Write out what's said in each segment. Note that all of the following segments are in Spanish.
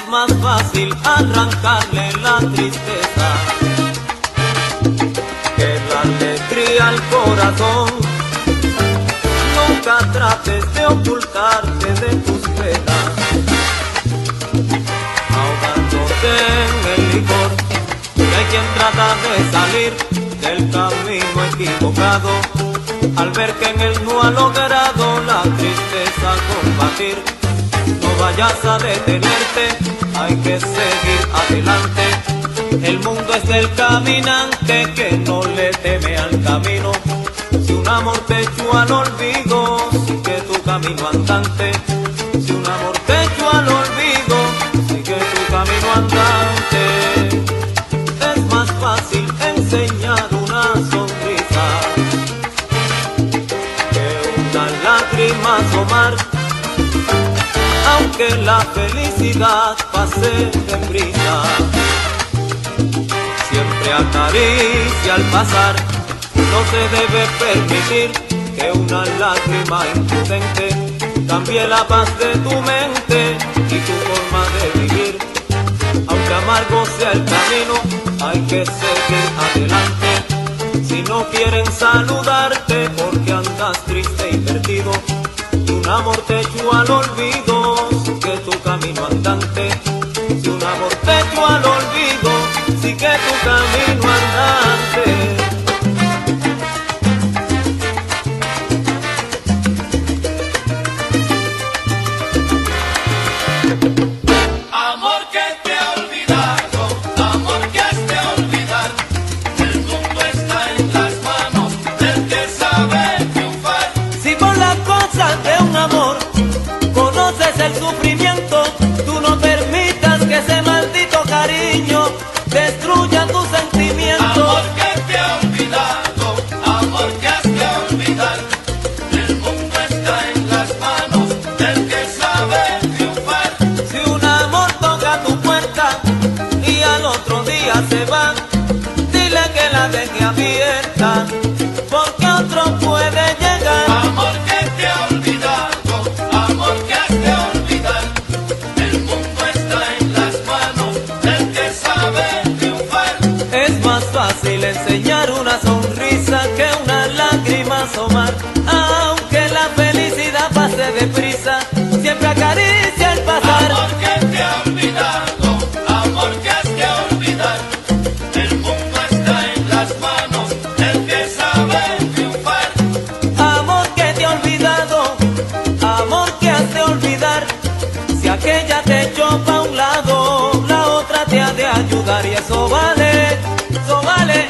Más fácil arrancarle la tristeza que la alegría al corazón. Nunca trates de ocultarte de tus penas, ahogándote en el licor. Y hay quien trata de salir del camino equivocado al ver que en él no ha logrado la tristeza combatir. No vayas a detenerte, hay que seguir adelante. El mundo es del caminante que no le teme al camino. Si un amor te echó al olvido, sigue tu camino andante. Si un amor te echó al olvido, sigue tu camino andante. Es más fácil enseñar una sonrisa que una lágrima asomar. Aunque la felicidad pase deprisa, siempre acaricia al pasar. No se debe permitir que una lágrima imprudente cambie la paz de tu mente y tu forma de vivir. Aunque amargo sea el camino, hay que seguir adelante. Si no quieren saludarte porque andas triste y perdido, si un amor te echó al olvido, sigue tu camino andante. Si un amor te echó al olvido, sigue tu camino andante. El sufrimiento, tú no permitas que ese maldito cariño destruya tus sentimientos. Amor que te ha olvidado, amor que has de olvidar. El mundo está en las manos del que sabe triunfar. Si un amor toca tu puerta y al otro día se va, dile que la deje abierta, porque otro puede llegar. Amor que te ha olvidado, amor que has de olvidar. El mundo está en las manos del que sabe triunfar. Es más fácil enseñar una sonrisa que una lágrima asomar. Aunque la felicidad pase deprisa, siempre acaricia el pasar. Amor que te ha olvidado, amor que has de olvidar. El mundo está en las manos del que sabe triunfar. Amor que te ha olvidado, amor que has de olvidar. Si aquella te echó pa' un lado, la otra te ha de ayudar. Y eso vale, eso vale.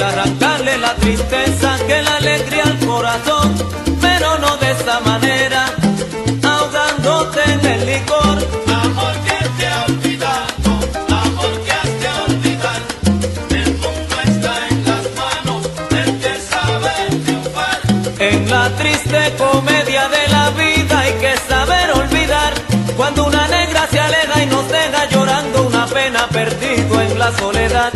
fácil arrancarle la tristeza que la alegría al corazón, pero no de esa manera, ahogándote en el licor. Amor que te ha olvidado, amor que has de olvidar. El mundo está en las manos del que sabe triunfar. En la triste comedia de la vida hay que saber olvidar. Cuando una negra se aleja y nos deja llorando una pena perdido en la soledad.